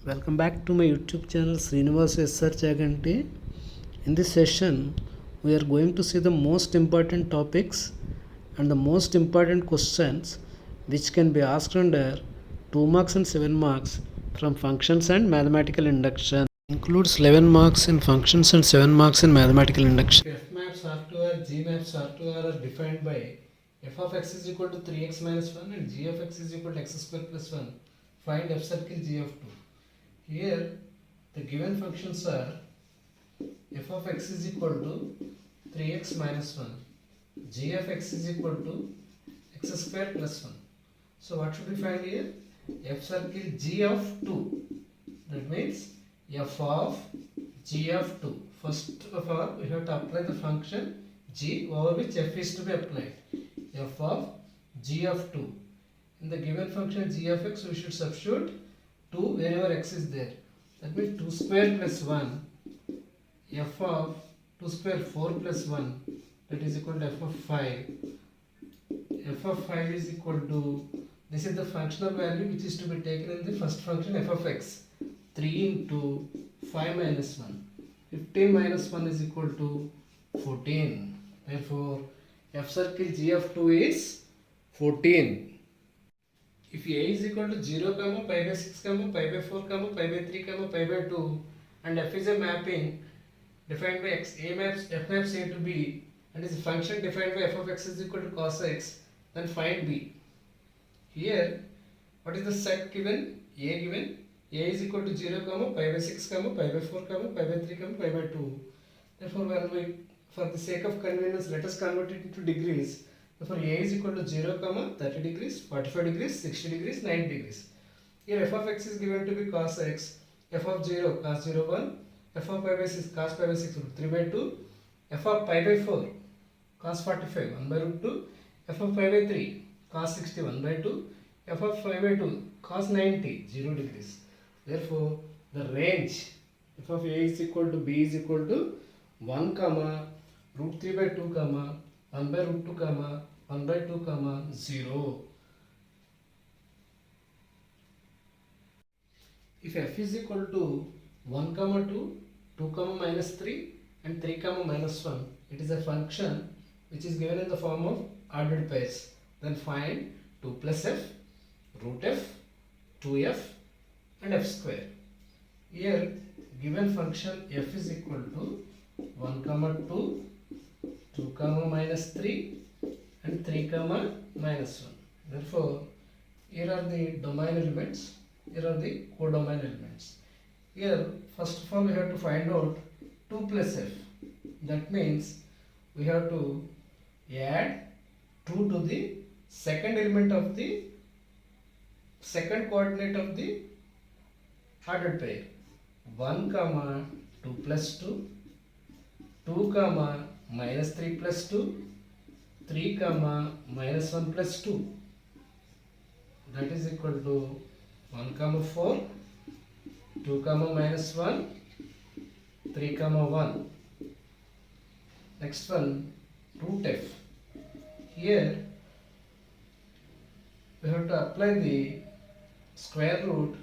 Welcome back to my YouTube channel Srinivas SR Chaganti. In this session, we are going to see the most important topics and the most important questions which can be asked under 2 marks and 7 marks from functions and mathematical induction. Includes 11 marks in functions and 7 marks in mathematical induction. F maps R2R, G maps R2R are defined by f of x is equal to 3x minus 1 and g of x is equal to x square plus 1. Find f circle g of 2. Here the given functions are f of x is equal to 3x minus 1, g of x is equal to x square plus 1. So what should we find here? F circle g of 2. That means f of g of 2. First of all, we have to apply the function g over which f is to be applied. F of g of 2. In the given function g of x, we should substitute 2 wherever x is there. That means 2 square plus 1. F of 2 square 4 plus 1. That is equal to f of 5. F of 5 is equal to, this is the functional value which is to be taken in the first function f of x. 3 into 5 minus 1. 15 minus 1 is equal to 14. Therefore, f circle g of 2 is 14. If a is equal to 0, pi by 6, pi by 4, pi by 3, pi by 2, and f is a mapping defined by x, a maps, f maps a to b, and is a function defined by f of x is equal to cos x, then find b. Here, what is the set given? A given. A is equal to 0, pi by 6, pi by 4, pi by 3, pi by 2. Therefore, when we, for the sake of convenience, let us convert it into degrees. Therefore, A is equal to 0, 30 degrees, 45 degrees, 60 degrees, 90 degrees. Here f of x is given to be cos x, f of 0 cos 0 1, f of pi by 6 cos pi by 6 root 3 by 2, f of pi by 4 cos 45 1 by root 2, f of pi by 3 cos 60 1 by 2, f of pi by 2 cos 90 0 degrees. Therefore, the range f of A is equal to B is equal to 1, root 3 by 2, 1 by root 2, 1 by 2, 0. If f is equal to 1, 2, 2, minus 3 and 3, minus 1, it is a function which is given in the form of ordered pairs. Then find 2 plus f, root f, 2f and f square. Here given function f is equal to 1, 2, 2, minus 3 and 3, minus 1. Therefore, here are the domain elements, here are the codomain elements. Here, first of all, we have to find out 2 plus f. That means we have to add 2 to the second element of the second coordinate of the ordered pair. 1, 2 plus 2, 2, minus 3 plus 2, 3, minus 1 plus 2. That is equal to 1, 4, 2, minus 1, 3, 1. Next one, root f. Here we have to apply the square root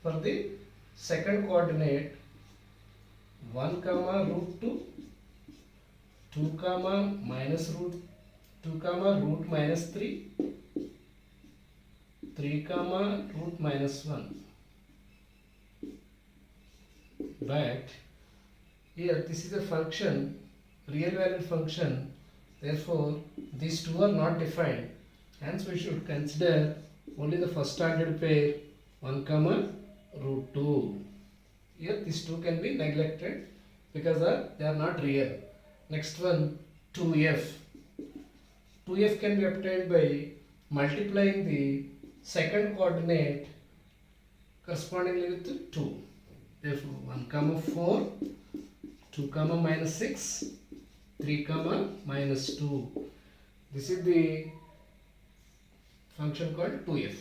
for the second coordinate 1, root 2, 2, minus root 2, root minus 3, 3, root minus 1. But here this is a function, real valued function, therefore these two are not defined. Hence we should consider only the first ordered pair 1, root 2. Here these two can be neglected because they are not real. Next one, 2f. 2f can be obtained by multiplying the second coordinate correspondingly with 2. Therefore, 1, 4, 2, minus 6, 3, minus 2. This is the function called 2f.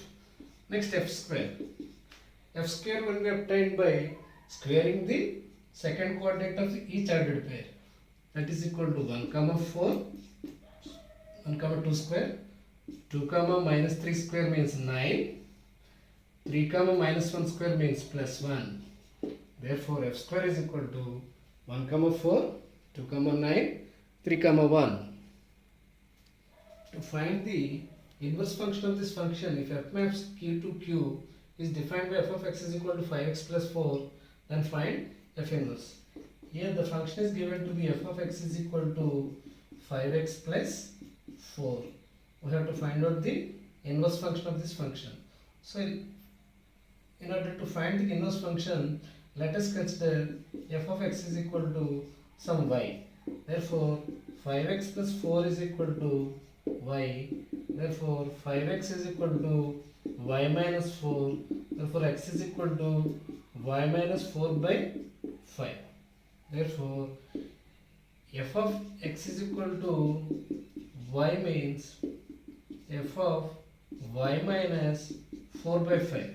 Next, f square. F square will be obtained by squaring the second coordinate of each ordered pair. That is equal to 1, 4, 1, 2 square, 2, minus 3 square means 9, 3 comma minus 1 square means plus 1. Therefore, f square is equal to 1 comma 4, 2 comma 9, 3 comma 1. To find the inverse function of this function, if f maps q to q is defined by f of x is equal to 5x plus 4, then find f inverse. Here the function is given to be f of x is equal to 5x plus 4. We have to find out the inverse function of this function. So in order to find the inverse function, let us consider f of x is equal to some y. Therefore, 5x plus 4 is equal to y. Therefore, 5x is equal to y minus 4. Therefore, x is equal to y minus 4 by 5. Therefore, f of x is equal to y means f of y minus 4 by 5.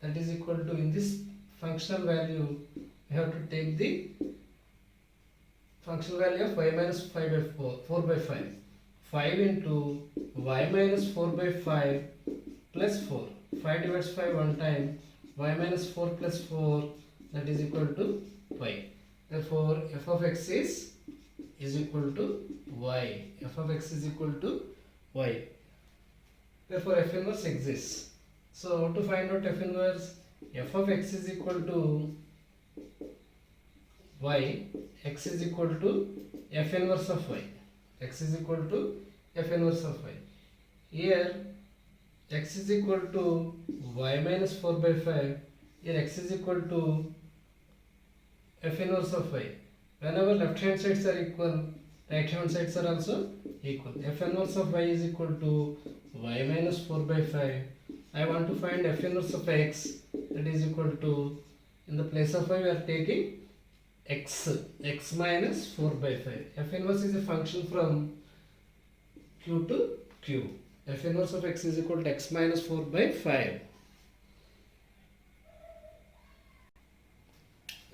That is equal to, in this functional value, we have to take the functional value of y minus 5 by 4 by 5. 5 into y minus 4 by 5 plus 4. 5 divides 5 one time. Y minus 4 plus 4, that is equal to y. Therefore, f of x is equal to y. F of x is equal to y. Therefore, f inverse exists. So, to find out f inverse, f of x is equal to y, x is equal to f inverse of y. X is equal to f inverse of y. Here, x is equal to y minus 4 by 5. Here, x is equal to f inverse of y. Whenever left hand sides are equal, right hand sides are also equal. F inverse of y is equal to y minus 4 by 5. I want to find f inverse of x, that is equal to, in the place of y we are taking x minus 4 by 5. F inverse is a function from q to q. F inverse of x is equal to x minus 4 by 5.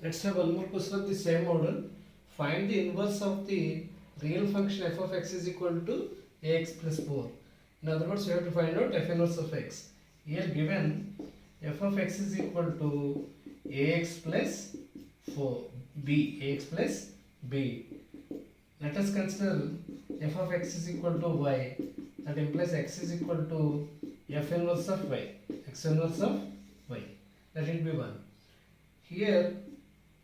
Let's have one more question of the same model. Find the inverse of the real function f of x is equal to ax plus 4. In other words, we have to find out f inverse of x. Here given f of x is equal to ax plus 4, ax plus b. Let us consider f of x is equal to y. That implies x is equal to f inverse of y. X inverse of y. Let it be 1. Here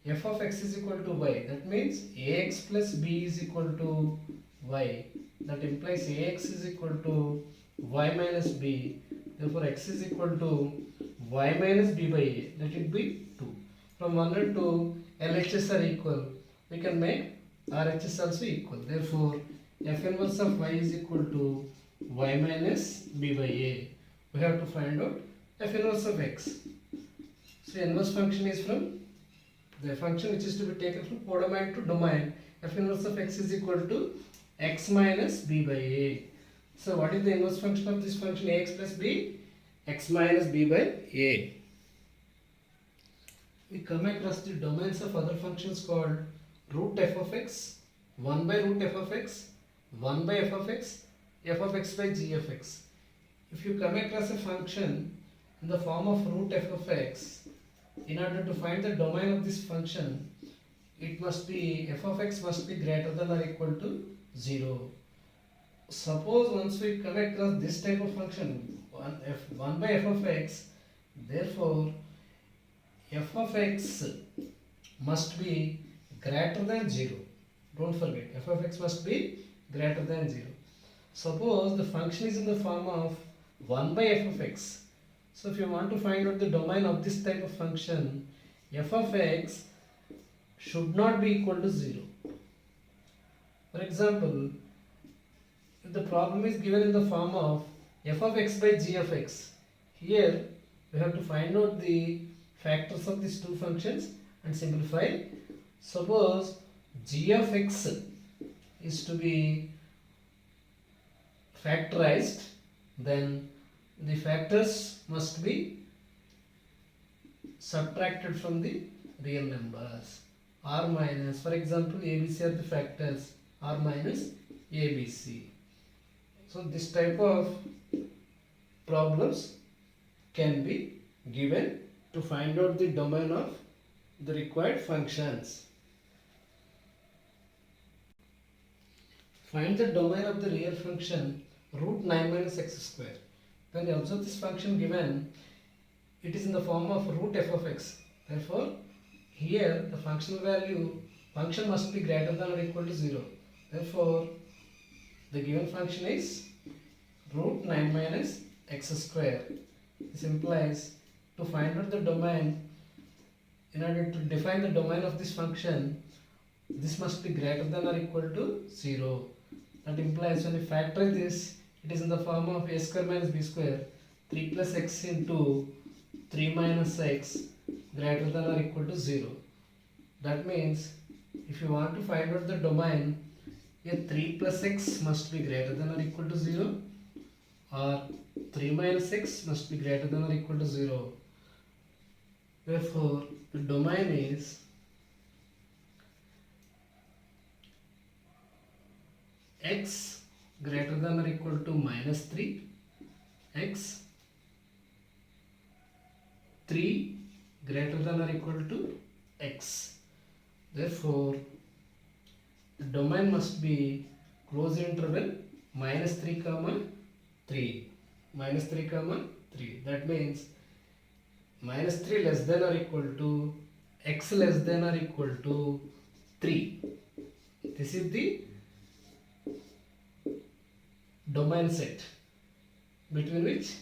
f of x is equal to y. That means ax plus b is equal to y. That implies ax is equal to y minus b. Therefore, x is equal to y minus b by a. Let it be 2. From 1 and 2, LHS are equal. We can make RHS also equal. Therefore, f inverse of y is equal to y minus b by a. We have to find out f inverse of x. So, inverse function is from the function which is to be taken from codomain to domain. F inverse of x is equal to x minus b by a. So, what is the inverse function of this function ax plus b? X minus b by a. We come across the domains of other functions called root f of x, 1 by root f of x, 1 by f of x by g of x. If you come across a function in the form of root f of x, in order to find the domain of this function, it must be f of x must be greater than or equal to 0. Suppose once we come across this type of function, 1 by f of x, therefore f of x must be greater than 0. Don't forget, f of x must be greater than 0. Suppose the function is in the form of 1 by f of x. So if you want to find out the domain of this type of function, f of x should not be equal to 0. For example, if the problem is given in the form of f of x by g of x, here we have to find out the factors of these two functions and simplify. Suppose g of x is to be factorized, then the factors must be subtracted from the real numbers. R minus, for example, ABC are the factors, R minus ABC. So this type of problems can be given to find out the domain of the required functions. Find the domain of the real function root 9 minus x square. When you observe this function given, it is in the form of root f of x. Therefore, here the function must be greater than or equal to 0. Therefore, the given function is root 9 minus x square. This implies to find out the domain, in order to define the domain of this function, this must be greater than or equal to 0. That implies when we factor this, it is in the form of a square minus b square, 3 plus x into 3 minus x greater than or equal to 0. That means if you want to find out the domain, a 3 plus x must be greater than or equal to 0, or 3 minus x must be greater than or equal to 0. Therefore, the domain is x greater than or equal to minus 3, x 3 greater than or equal to x. Therefore, the domain must be closed interval minus 3 comma 3. Minus 3 comma 3. That means minus 3 less than or equal to x less than or equal to 3. This is the domain set between which,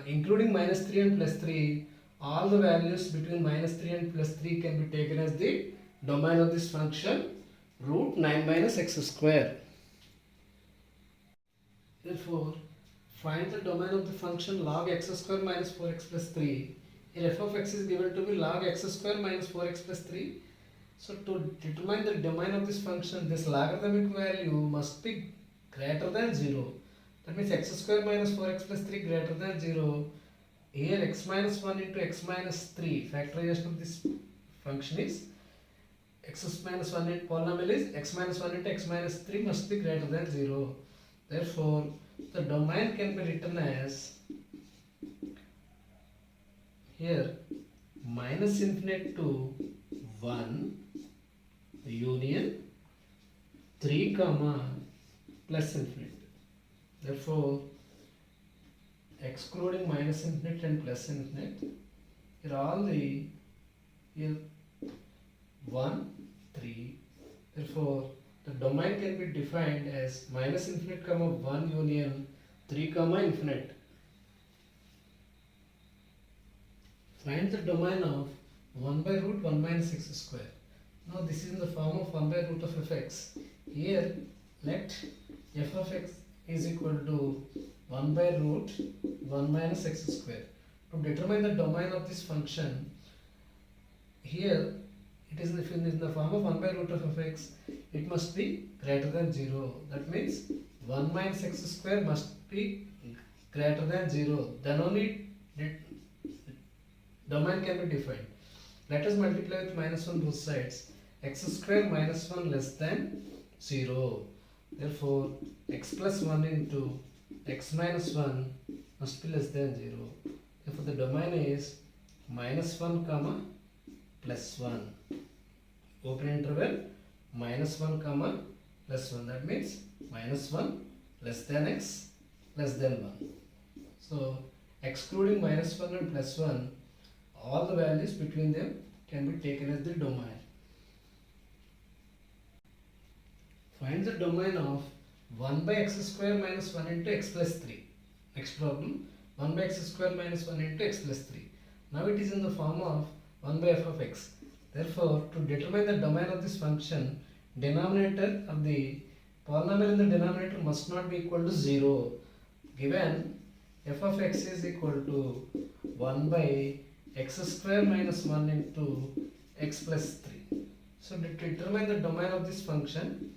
including minus 3 and plus 3, all the values between minus 3 and plus 3 can be taken as the domain of this function root 9 minus x square. Therefore, find the domain of the function log x square minus 4x plus 3. Here f of x is given to be log x square minus 4x plus 3. So to determine the domain of this function, this logarithmic value must be greater than 0. That means x square minus 4x plus 3 greater than 0. Here x minus 1 into x minus 3, factorization of this function is x minus 1 into polynomial is x minus 1 into x minus 3 must be greater than 0. Therefore, the domain can be written as here minus infinite to 1 union 3 comma plus infinite. Therefore, excluding minus infinite and plus infinite, here all the here 1 3. Therefore, the domain can be defined as minus infinite comma 1 union 3 comma infinite. Find the domain of 1 by root 1 minus x square. Now this is in the form of 1 by root of fx. Here let f of x is equal to 1 by root 1 minus x square. To determine the domain of this function, here it is in the form of 1 by root of fx, it must be greater than 0. That means 1 minus x square must be greater than 0. Then only domain can be defined. Let us multiply with minus 1 both sides. X square minus 1 less than 0. Therefore, x plus 1 into x minus 1 must be less than 0. Therefore, the domain is minus 1 comma plus 1. Open interval minus 1 comma plus 1. That means minus 1 less than x less than 1. So, excluding minus 1 and plus 1, all the values between them can be taken as the domain. Find the domain of 1 by x square minus 1 into x plus 3. Next problem, 1 by x square minus 1 into x plus 3. Now it is in the form of 1 by f of x. Therefore, to determine the domain of this function, denominator of the polynomial in the denominator must not be equal to 0. Given f of x is equal to 1 by x square minus 1 into x plus 3. So to determine the domain of this function,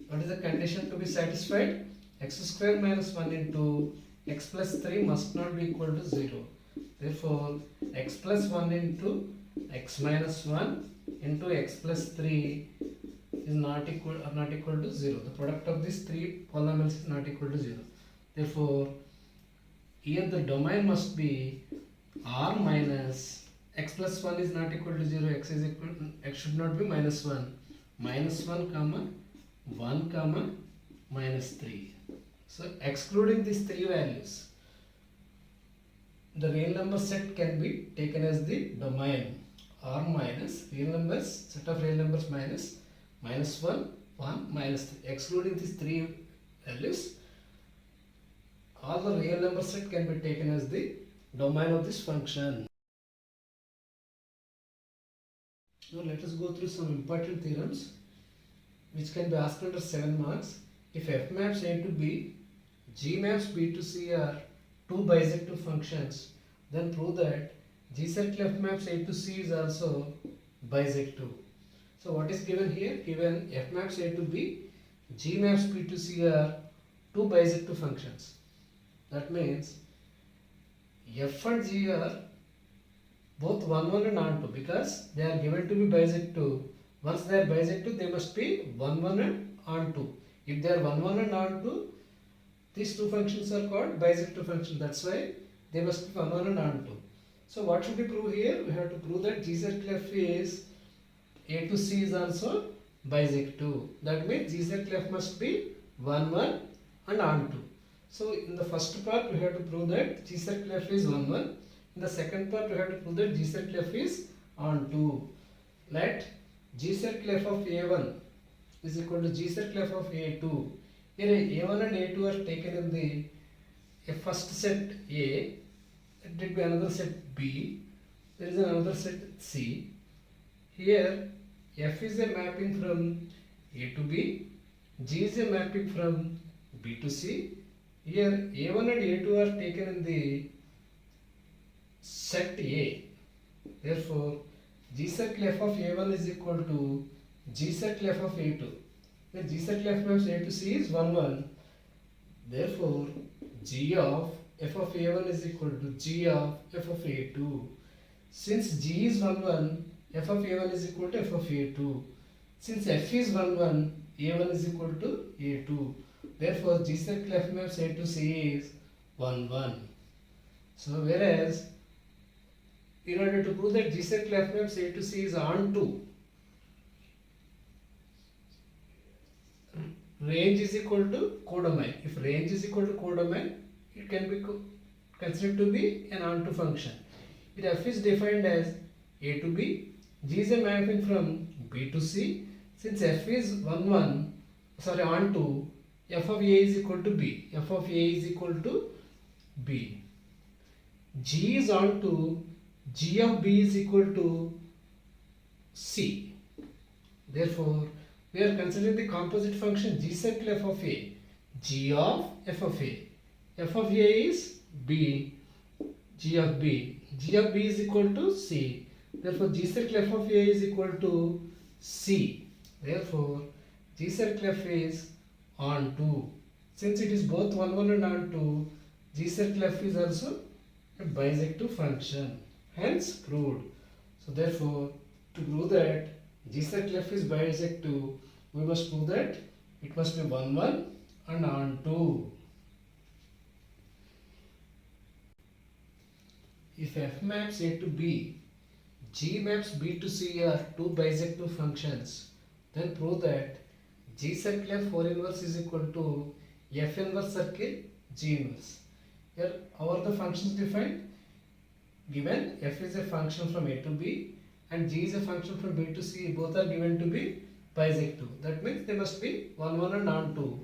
what is the condition to be satisfied? X square minus 1 into x plus 3 must not be equal to 0. Therefore, x plus 1 into x minus 1 into x plus 3 is not equal to 0. The product of these three polynomials is not equal to 0. Therefore, here the domain must be r minus x plus 1 is not equal to 0, x is equal, x should not be minus 1, minus 1 comma 1 comma minus 3. So excluding these three values, the real number set can be taken as the domain. R minus real numbers, set of real numbers minus minus 1, 1, minus 3. Excluding these three values, all the real number set can be taken as the domain of this function. Now let us go through some important theorems which can be asked under 7 marks. If f maps A to B, g maps B to C are two bisective functions, then prove that g circle f maps A to C is also bisective. So what is given here? Given f maps A to B, g maps B to C are two bisective functions. That means f and g are both 1 1 and on 2 because they are given to be bisective. Once they are bisective, they must be 1 1 and on 2. If they are 1 1 and on 2, these two functions are called bisective functions. That's why they must be 1 1 and on 2. So what should we prove here? We have to prove that g circle f is A to C is also bisective. That means g circle f must be 1 1 and on 2. So in the first part we have to prove that g circle f is 1 1. In the second part we have to prove that g circle f is on 2. Let g circle f of A1 is equal to g circle f of A2. Here A1 and A2 are taken in the first set A. It will be another set B. There is another set C. Here f is a mapping from A to B. G is a mapping from B to C. Here A1 and A2 are taken in the set A. Therefore, g circle f of A1 is equal to g circle f of A2. Then g circle f maps A to C is 1 1. Therefore, g of f of A1 is equal to g of f of A2. Since g is 1 1, f of A1 is equal to f of A2. Since f is 1 1, A1 is equal to A2. Therefore, g circle f maps A to C is 1 1. So, whereas in order to prove that g circle f maps A to C is on 2, range is equal to codomain. If range is equal to codomain, it can be considered to be an onto function. If f is defined as A to B, g is a mapping from B to C. Since f is onto, f of A is equal to B. F of A is equal to B. G is onto, g of B is equal to C. Therefore, we are considering the composite function g circle f of A. G of f of A. F of A is B. G of B. G of B is equal to C. Therefore, g circle f of A is equal to C. Therefore, g circle f is on 2. Since it is both 1 1 and on 2, g circle f is also a bisective function. Hence, proved. So, therefore, to prove that g circle f is bisective, we must prove that it must be 1 1 and on 2. If f maps A to B, g maps B to C are two bisective functions, then prove that g circle f 4 inverse is equal to f inverse circle g inverse. Here, how are the functions defined? Given f is a function from A to B and g is a function from B to C, both are given to be bisective. That means they must be 1 1 and on 2.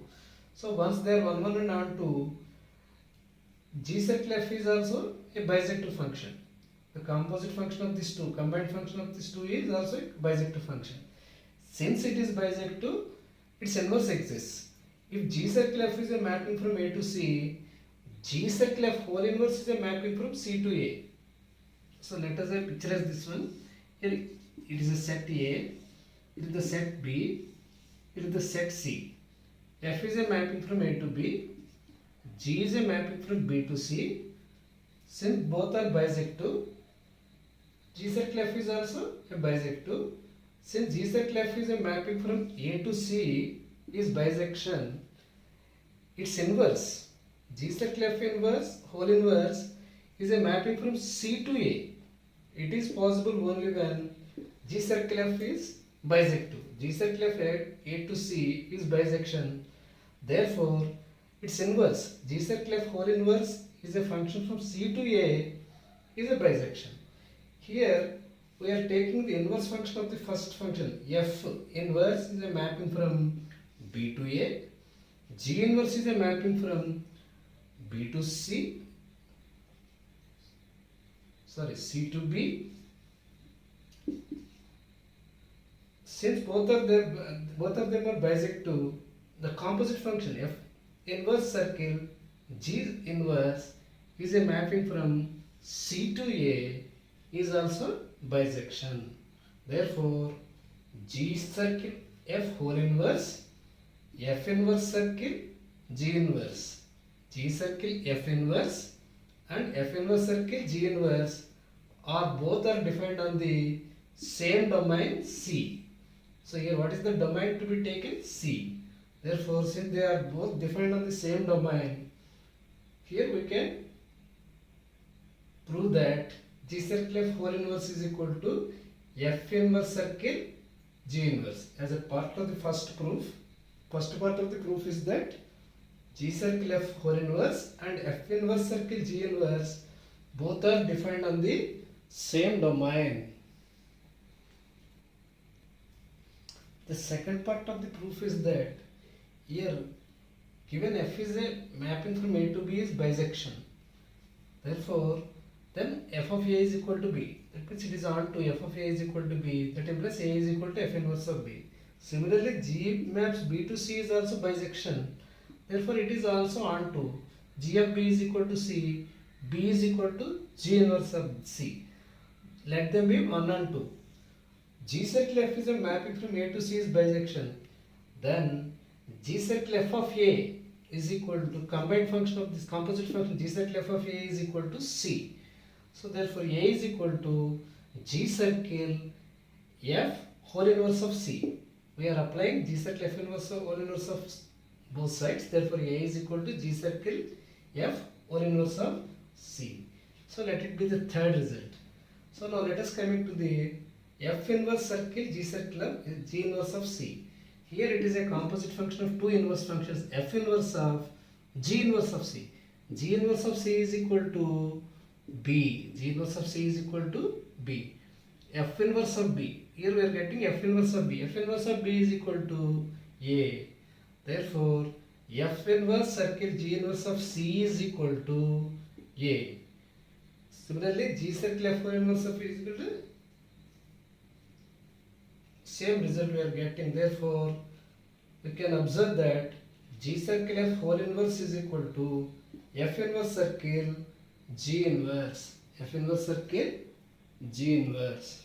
So once they are 1 1 and on 2, g circle f is also a bisective function. The composite function of these two, combined function of these two is also a bisective function. Since it is bisective, its inverse exists. If g circle f is a mapping from A to C, g circle f whole inverse is a mapping from C to A. So let us picture as this one. Here it is a set A, it is the set B, it is the set C. F is a mapping from A to B, G is a mapping from B to C. Since both are bisective, G circle F is also a bisective. Since G circle F is a mapping from A to C is bisection, its inverse, G circle F inverse, whole inverse, is a mapping from C to A. It is possible only when G circle F is bisective. G circle F A to C is bisection. Therefore, its inverse, G circle F whole inverse is a function from C to A is a bisection. Here, we are taking the inverse function of the first function. F inverse is a mapping from B to A. G inverse is a mapping from B to C. C to B. Since both of them are bisective, the composite function F inverse circle G inverse is a mapping from C to A is also bisection. Therefore, G circle F whole inverse, F inverse circle G inverse, G circle F inverse and F inverse circle G inverse both are defined on the same domain C. So here what is the domain to be taken? C. Therefore, since they are both defined on the same domain, here we can prove that G circle F whole inverse is equal to F inverse circle G inverse. As a part of the first proof, first part of the proof is that G circle F whole inverse and F inverse circle G inverse both are defined on the same domain. The second part of the proof is that here given F is a mapping from A to B is bisection. Therefore, then F of A is equal to B. That means it is on to F of A is equal to B. That implies A is equal to F inverse of B. Similarly, G maps B to C is also bisection. Therefore, it is also on to G of B is equal to C. B is equal to G inverse of C. Let them be 1 and 2. G circle F is a mapping from A to C is bisection. Then G circle F of A is equal to combined function of this composite function G circle F of A is equal to C. So therefore A is equal to G circle F whole inverse of C. We are applying G circle F inverse of whole inverse of both sides. Therefore A is equal to G circle F whole inverse of C. So let it be the third result. So now let us come into the F inverse circle G circle of G inverse of C. Here it is a composite function of two inverse functions F inverse of G inverse of C. G inverse of C is equal to B. G inverse of C is equal to B. F inverse of B. Here we are getting F inverse of B. F inverse of B is equal to A. Therefore, F inverse circle G inverse of C is equal to A. Similarly, G circle F inverse of A is equal to same result we are getting. Therefore, we can observe that G circle F whole inverse is equal to F inverse circle G inverse. F inverse circle G inverse.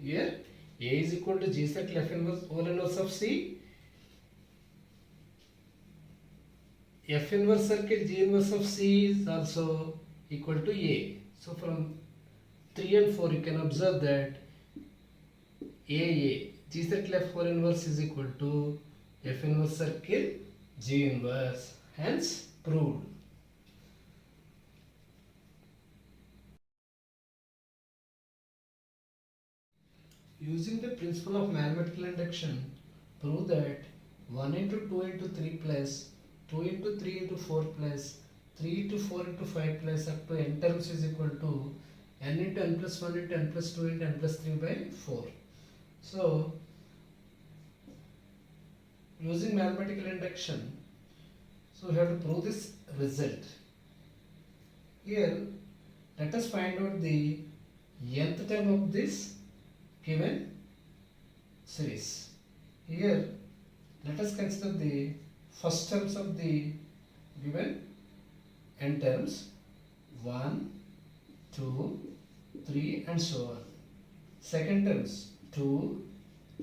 Here A is equal to G circle F inverse whole inverse of C. F inverse circle G inverse of C is also equal to A. So from 3 and 4 you can observe that AA G circle F whole inverse is equal to F inverse circle G inverse. Hence proved. Using the principle of mathematical induction, prove that 1 into 2 into 3 plus 2 into 3 into 4 plus 3 into 4 into 5 plus up to n terms is equal to n into n plus 1 into n plus 2 into n plus 3 by 4. So, using mathematical induction, so we have to prove this result. Here, let us find out the nth term of this given series. Here, let us consider the first terms of the given n terms 1, 2, 3 and so on. Second terms 2,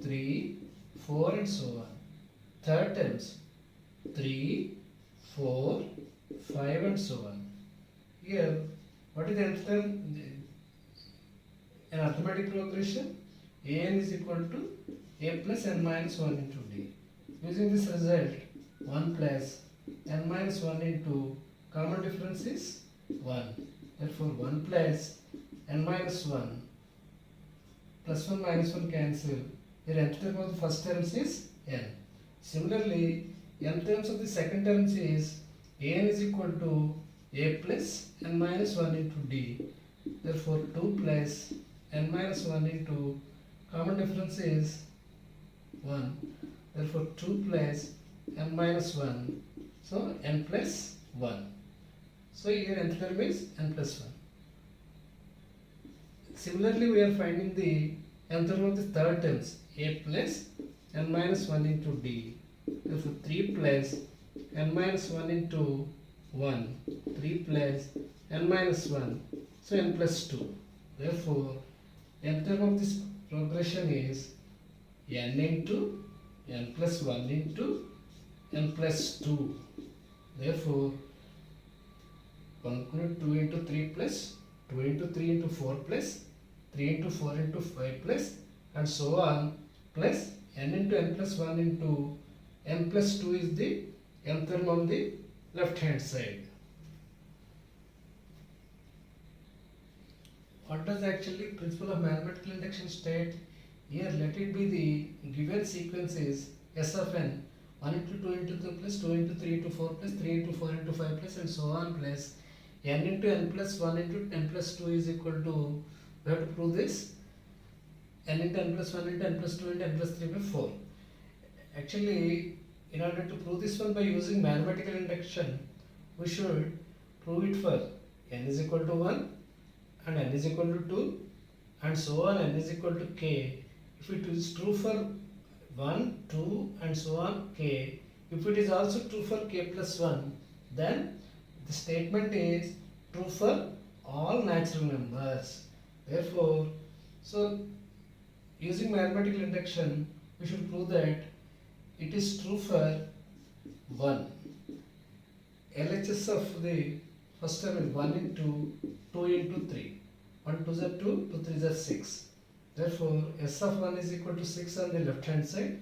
3, 4 and so on. Third terms 3, 4, 5 and so on. Here, what is the nth term? An arithmetic progression. An is equal to a plus n minus 1 into d. Using this result, 1 plus n minus 1 into common difference is 1. Therefore 1 plus n minus 1 plus 1 minus 1 cancel. Here nth term of the first terms is n. Similarly, n terms of the second terms is an is equal to a plus n minus 1 into d. Therefore 2 plus n minus 1 into common difference is 1. Therefore 2 plus n minus 1. So n plus 1. So here nth term is n plus 1. Similarly, we are finding the nth term of the third terms a plus n minus 1 into d. Therefore 3 plus n minus 1 into 1. 3 plus n minus 1. So n plus 2. Therefore nth term of this progression is n into n plus 1 into n plus 2. Therefore 1 into 2 into 3 plus 2 into 3 into 4 plus 3 into 4 into 5 plus and so on plus n into n plus 1 into n plus 2 is the nth term on the left hand side. What does actually principle of mathematical induction state? Here let it be the given sequence is S of n 1 into 2 into 3 plus 2 into 3 into 4 plus 3 into 4 into 5 plus and so on plus n into n plus 1 into n plus 2 is equal to, we have to prove this, n into n plus 1 into n plus 2 into n plus 3 by 4. Actually, in order to prove this one by using mathematical induction, we should prove it for n is equal to 1 and n is equal to 2 and so on n is equal to k. If it is true for 1, 2 and so on k, if it is also true for k plus 1, then the statement is true for all natural numbers. Therefore, so using mathematical induction, we should prove that it is true for 1. LHS of the first term is 1 into 2 into 3. 1 2s are 2, 2 3s are 6. Therefore, S of 1 is equal to 6 on the left hand side.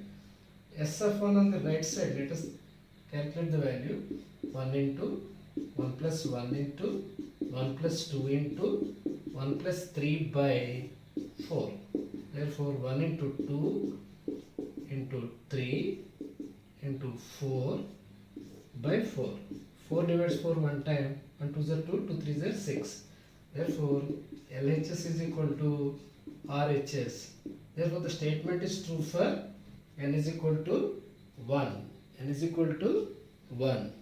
S of 1 on the right side, let us calculate the value. 1 into 1 plus 1 into 1 plus 2 into 1 plus 3 by 4. Therefore, 1 into 2 into 3 into 4 by 4. 4 divides 4 one time. 1 2s are 2, 2 3s are 6. Therefore, LHS is equal to RHS. Therefore, the statement is true for n is equal to 1. N is equal to 1.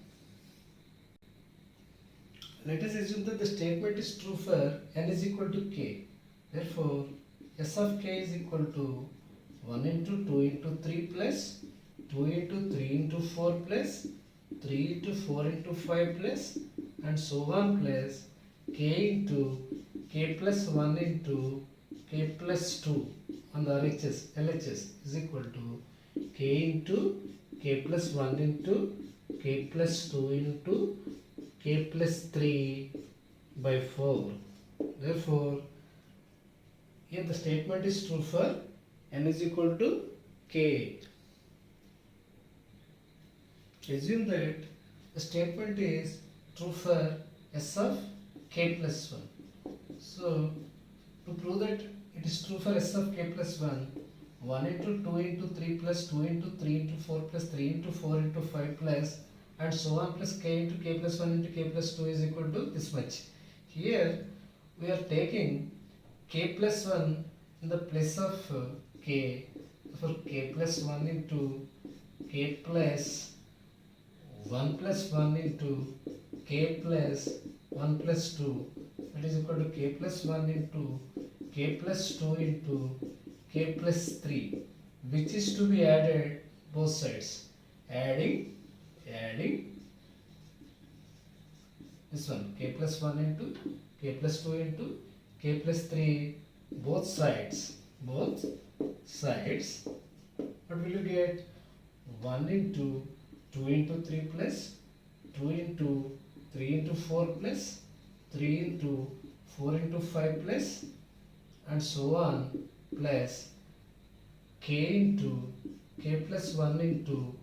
Let us assume that the statement is true for n is equal to k. Therefore, S of k is equal to 1 into 2 into 3 plus 2 into 3 into 4 plus 3 into 4 into 5 plus and so on plus k into k plus 1 into k plus 2 on the LHS is equal to k into k plus 1 into k plus 2 into k plus 3 by 4. Therefore, here the statement is true for n is equal to k. Assume that the statement is true for S of k plus 1. So, to prove that it is true for S of k plus 1, 1 into 2 into 3 plus 2 into 3 into 4 plus 3 into 4 into 5 plus and so on plus k into k plus 1 into k plus 2 is equal to this much. Here we are taking k plus 1 in the place of k. For k plus 1 into k plus 1 plus 1 into k plus 1 plus 2, that is equal to k plus 1 into k plus 2 into k plus 3, which is to be added both sides. Adding this one, k plus 1 into k plus 2 into k plus 3, both sides. What will you get? 1 into 2 into 3 plus 2 into 3 into 4 plus 3 into 4 into 5 plus and so on plus k into k plus 1 into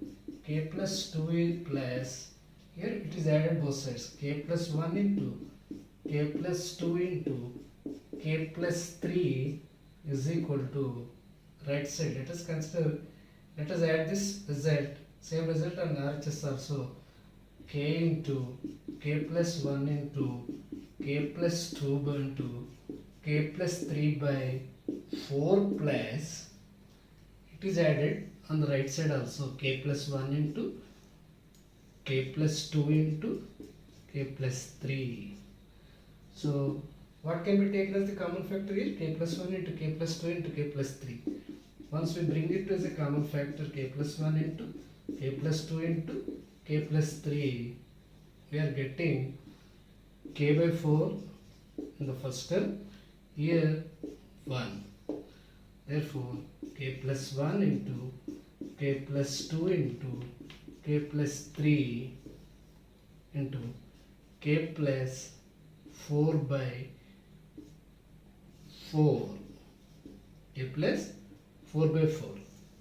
k plus 2 plus, here it is added both sides, k plus 1 into k plus 2 into k plus 3 is equal to right side. Let us add this result, same result and RHS also. K into k plus 1 into k plus 2 into k plus 3 by 4 plus, it is added on the right side also, k plus 1 into k plus 2 into k plus 3. So what can be taken as the common factor here? K plus 1 into k plus 2 into k plus 3. Once we bring it as a common factor, k plus 1 into k plus 2 into k plus 3, we are getting k by 4 in the first term, here 1. Therefore, k plus 1 into k plus 2 into k plus 3 into k plus 4 by 4, k plus 4 by 4.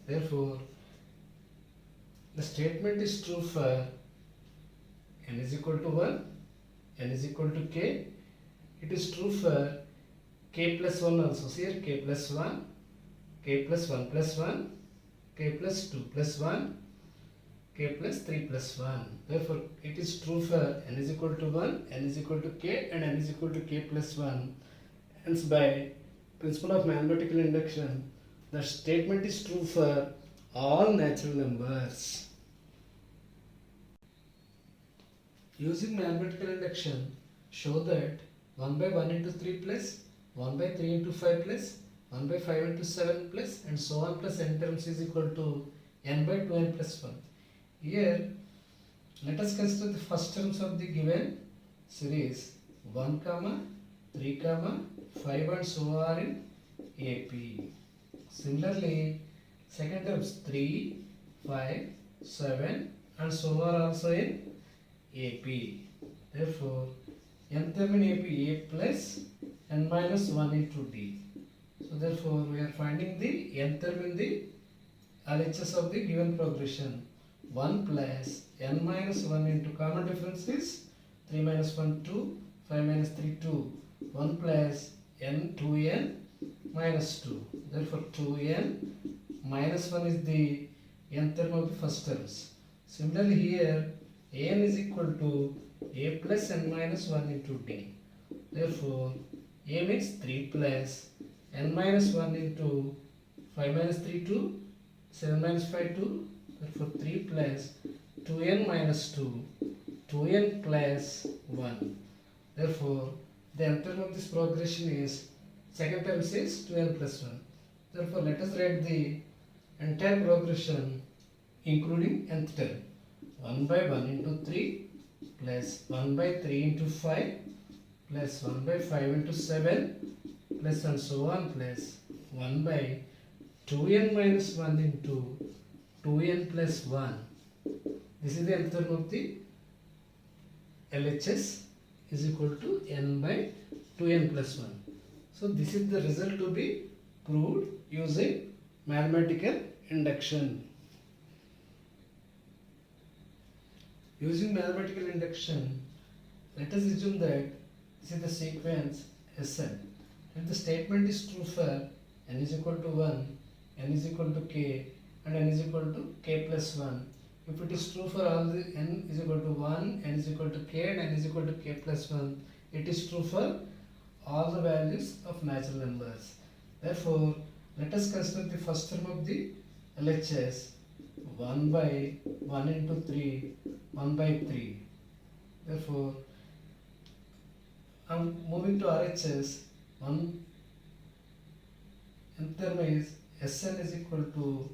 Therefore, the statement is true for n is equal to 1, n is equal to k. It is true for k plus 1 also. So here k plus 1, k plus 1 plus 1, k plus 2 plus 1, k plus 3 plus 1. Therefore, it is true for n is equal to 1, n is equal to k, and n is equal to k plus 1. Hence, by principle of mathematical induction, the statement is true for all natural numbers. Using mathematical induction, show that 1 by 1 into 3 plus 1 by 3 into 5 plus 1 by 5 into 7 plus and so on plus n terms is equal to n by 2n plus 1. Here, let us consider the first terms of the given series 1, 3, 5 and so are in AP. Similarly, second terms 3, 5, 7 and so are also in AP. Therefore, n term in AP A plus n minus 1 into D. So therefore, we are finding the n term in the RHS of the given progression. 1 plus n minus 1 into common difference is 3 minus 1 2, 5 minus 3 2. 1 plus n 2n minus 2. Therefore, 2n minus 1 is the n term of the first terms. Similarly, here an is equal to a plus n minus 1 into d. Therefore, a means 3 plus n minus 1 into 5 minus 3 2, 7 minus 5 2. Therefore, 3 plus 2n minus 2, 2n plus 1. Therefore, the n term of this progression is, second term is 2n plus 1. Therefore, let us write the entire progression including nth term. 1 by 1 into 3 plus 1 by 3 into 5 plus 1 by 5 into 7 plus and so on plus 1 by 2n minus 1 into 2n plus 1. This is the nth term of the LHS is equal to n by 2n plus 1. So this is the result to be proved using mathematical induction. Using mathematical induction, let us assume that this is the sequence Sn. If the statement is true for n is equal to 1, n is equal to k, and n is equal to k plus 1. If it is true for all the n is equal to 1, n is equal to k, and n is equal to k plus 1, it is true for all the values of natural numbers. Therefore, let us consider the first term of the LHS 1 by 1 into 3, 1 by 3. Therefore, I am moving to RHS. One nth term is Sn is equal to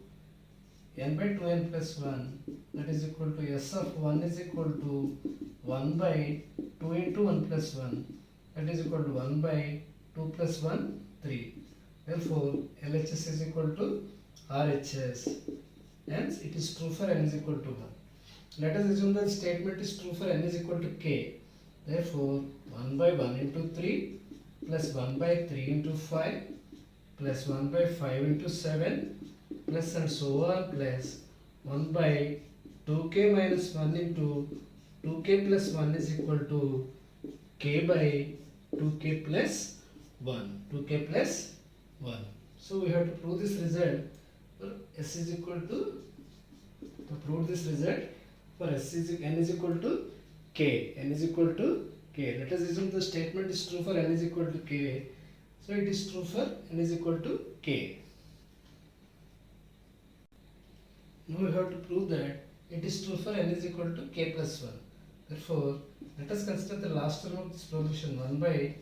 n by 2n plus 1, that is equal to S of 1 is equal to 1 by 2 into 1 plus 1, that is equal to 1 by 2 plus 1, 3. Therefore, LHS is equal to RHS. Hence, it is true for n is equal to 1. Let us assume that the statement is true for n is equal to k. Therefore, 1 by 1 into 3 plus 1 by 3 into 5 plus 1 by 5 into 7 plus and so on plus 1 by 2k minus 1 into 2k plus 1 is equal to k by 2k plus 1. 2k plus 1. So we have to prove this result for s is equal to prove this result for n is equal to k. N is equal to k. Let us assume the statement is true for n is equal to k. So it is true for n is equal to k. Now we have to prove that it is true for n is equal to k plus 1. Therefore, let us consider the last term of this proposition 1 by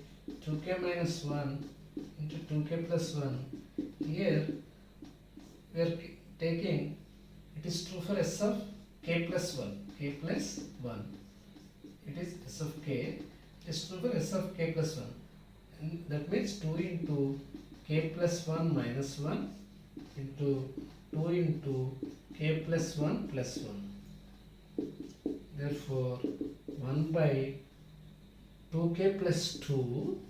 2k minus 1 into 2k plus 1. Here we are taking it is true for s of k plus 1. K plus 1. It is s of k. It is true for s of k plus 1. And that means 2 into k plus 1 minus 1 into 2 into k plus 1 plus 1. Therefore, 1 by 2k plus 2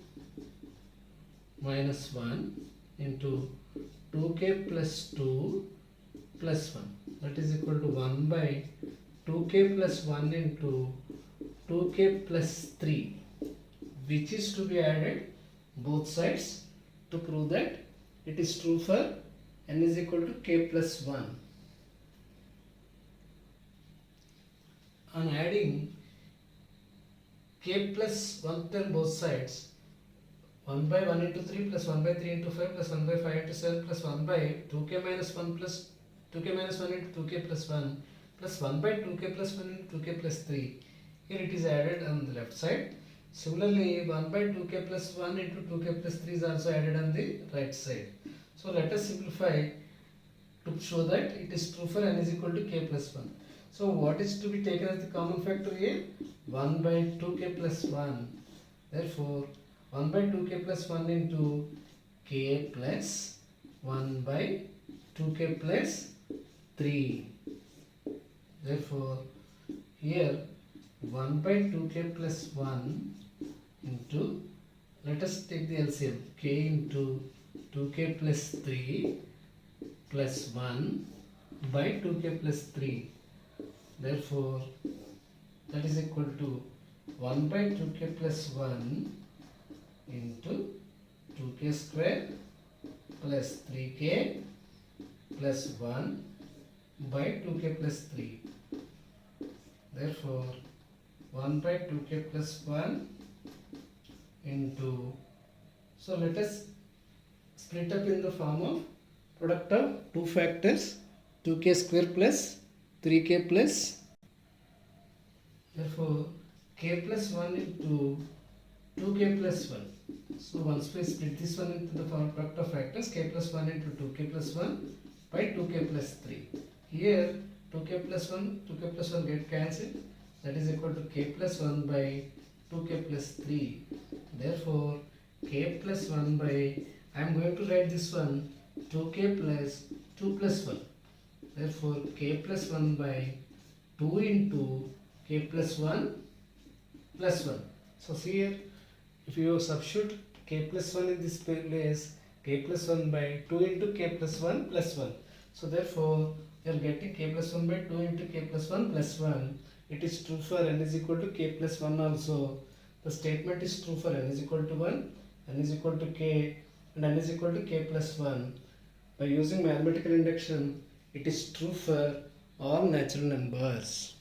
minus 1 into 2k plus 2 plus 1. That is equal to 1 by 2k plus 1 into 2k plus 3, which is to be added both sides to prove that it is true for n is equal to k plus 1. On adding k plus 1 term both sides, 1 by 1 into 3 plus 1 by 3 into 5 plus 1 by 5 into 7 plus 1 by 2k minus 1 plus 2k minus 1 into 2k plus 1 plus 1 by 2k plus 1 into 2k plus 3. Here it is added on the left side. Similarly, 1 by 2k plus 1 into 2k plus 3 is also added on the right side. So let us simplify to show that it is true for n is equal to k plus 1. So what is to be taken as the common factor here? 1 by 2k plus 1. Therefore, 1 by 2k plus 1 into k plus 1 by 2k plus 3. Therefore, here 1 by 2k plus 1 into, let us take the LCM, k into 2k plus 3 plus 1 by 2k plus 3. Therefore, that is equal to 1 by 2k plus 1 into 2k square plus 3k plus 1 by 2k plus 3. Therefore, 1 by 2k plus 1 into, so let us split up in the form of product of two factors, 2k square plus 3k plus, therefore k plus 1 into 2k plus 1. So once we split this one into the product of factors, k plus 1 into 2k plus 1 by 2k plus 3. Here 2k plus 1 get cancelled. That is equal to k plus 1 by 2k plus 3. Therefore, k plus 1 by, I am going to write this one 2k plus 2 plus 1. Therefore, k plus 1 by 2 into k plus 1 plus 1. So see here, if you substitute k plus 1 in this place, k plus 1 by 2 into k plus 1 plus 1. So therefore, you are getting k plus 1 by 2 into k plus 1 plus 1. It is true for n is equal to k plus 1 also. The statement is true for n is equal to 1, n is equal to k, and n is equal to k plus 1. By using mathematical induction, it is true for all natural numbers.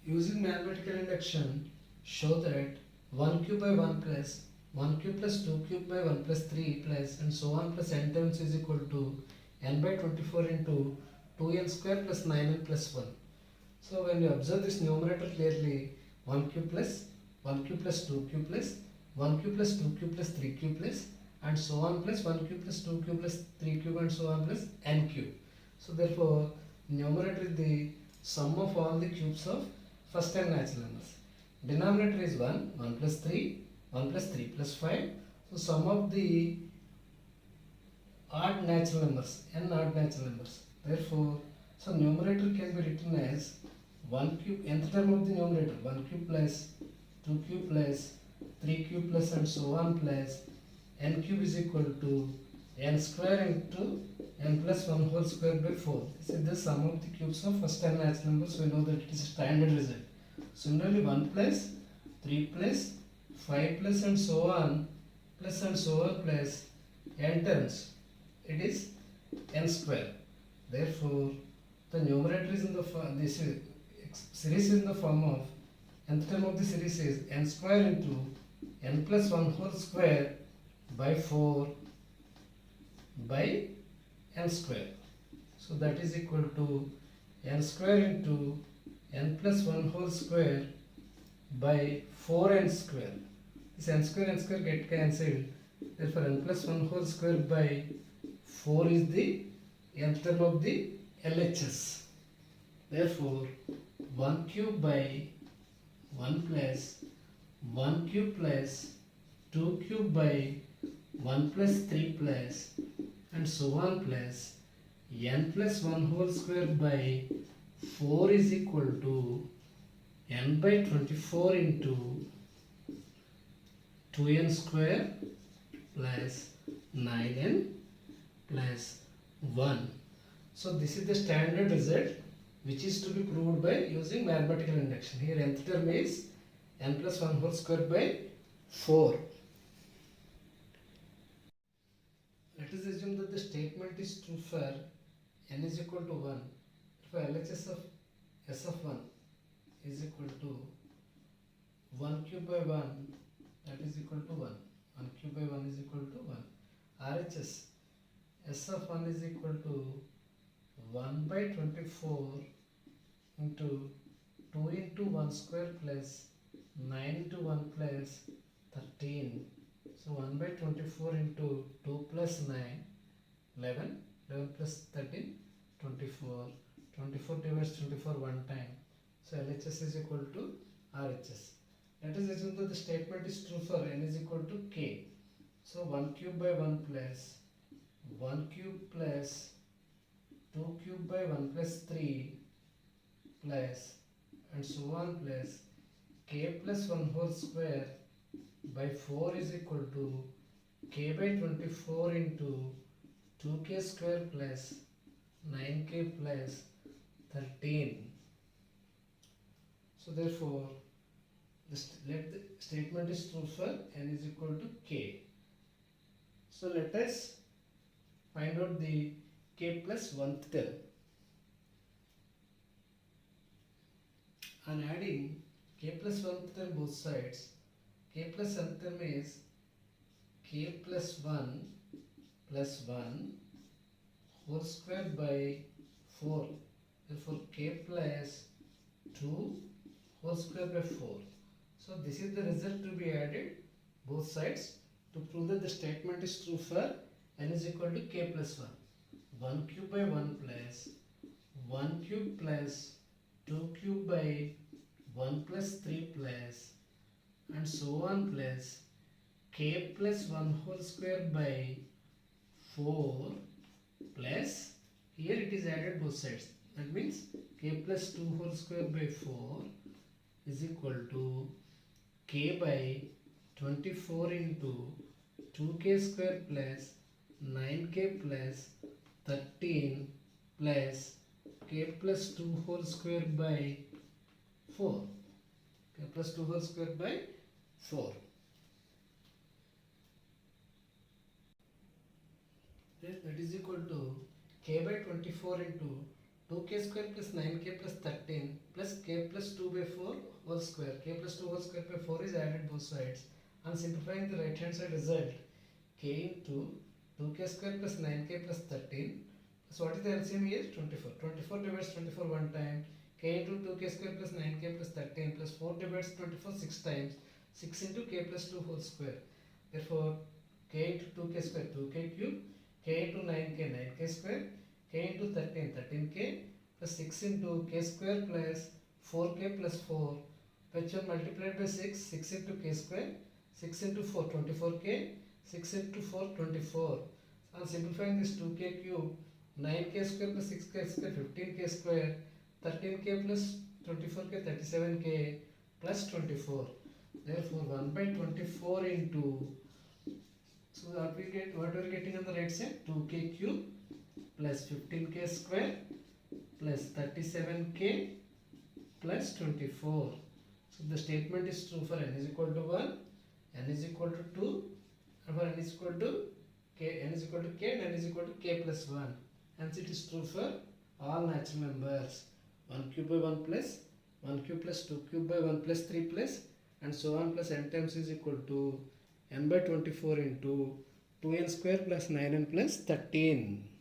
Using mathematical induction, show that 1 cube by 1 plus 1 cube plus 2 cube by 1 plus 3 plus and so on plus n times is equal to n by 24 into 2n square plus 9n plus 1. So when you observe this numerator clearly, 1 cube plus 2 cube plus 1 cube plus 2 cube plus 3 cube plus and so on plus 1 cube plus 2 cube plus 3 cube and so on plus n cube. So therefore, numerator is the sum of all the cubes of first n natural numbers. Denominator is 1, 1 plus 3, 1 plus 3 plus 5. So sum of the odd natural numbers, n odd natural numbers. Therefore, so numerator can be written as 1 cube, nth term of the numerator, 1 cube plus 2 cube plus 3 cube plus and so on plus n cube is equal to n square into n plus 1 whole square by 4. This is the sum of the cubes of first n natural numbers. We know that it is a standard result. Similarly, 1 plus 3 plus 5 plus and so on plus and so on plus n terms, it is n square. Therefore, the numerator is in the this series is in the form of nth term of the series is n square into n plus 1 whole square by 4 by n square. So that is equal to n square into n plus 1 whole square by 4n square. This n square get cancelled. Therefore, n plus 1 whole square by 4 is the nth term of the LHS. Therefore, 1 cube by 1 plus 1 cube plus 2 cube by 1 plus 3 plus and so on plus n plus 1 whole square by 4 is equal to n by 24 into 2n square plus 9n plus 1. So this is the standard result which is to be proved by using mathematical induction. Here nth term is n plus 1 whole square by 4. Let us assume that the statement is true for n is equal to 1. For LHS of S of 1 is equal to 1 cube by 1, that is equal to 1. 1 cube by 1 is equal to 1. RHS S of 1 is equal to 1 by 24 into 2 into 1 square plus 9 into 1 plus 13. So 1 by 24 into 2 plus 9, 11, 11 plus 13, 24. 24 divides 24 one time. So LHS is equal to RHS. Let us assume that the statement is true for n is equal to k. So 1 cube by 1 plus 1 cube plus 2 cube by 1 plus 3 plus and so on plus k plus 1 whole square by 4 is equal to k by 24 into 2k square plus 9k plus 13. So therefore, let the statement is true for n is equal to k. So let us find out the k plus 1th term. On adding k plus 1th term both sides, k plus 1th term is k plus 1 plus 1 whole square by 4. Therefore, k plus 2 whole square by 4. So this is the result to be added both sides to prove that the statement is true for n is equal to k plus 1. 1 cube by 1 plus 1 cube plus 2 cube by 1 plus 3 plus and so on plus k plus 1 whole square by 4 plus, here it is added both sides. That means k plus 2 whole square by 4 is equal to k by 24 into 2k square plus 9k plus 13 plus k plus 2 whole square by 4. K plus 2 whole square by 4. That is equal to k by 24 into 2k square plus 9k plus 13 plus k plus 2 by 4 whole square. K plus 2 whole square by 4 is added both sides. On simplifying the right hand side result, k into 2k square plus 9k plus 13 plus what is the LCM here? 24. 24 divides 24 one time. K into 2k square plus 9k plus 13 plus 4 divides 24 6 times. 6 into k plus 2 whole square. Therefore, k into 2k square 2k cube, k into 9k 9k square, k into 13 13k plus 6 into k square plus 4k plus 4, which one multiplied by 6, 6 into k square, 6 into 4 24k, 6 into 4 24. On simplifying this 2k cube, 9k square plus 6k square 15k square, 13k plus 24k 37k plus 24. Therefore 1 by 24 into, so what we get, what we are getting on the right side, 2k cube plus 15k square plus 37k plus 24. So the statement is true for n is equal to 1 n is equal to 2, and for n is equal to k, n is equal to k, and n is equal to k plus 1. Hence it is true for all natural numbers. 1 cube by 1 plus 1 cube plus 2 cube by 1 plus 3 plus and so on plus n times is equal to n by 24 into 2n square plus 9n plus 13.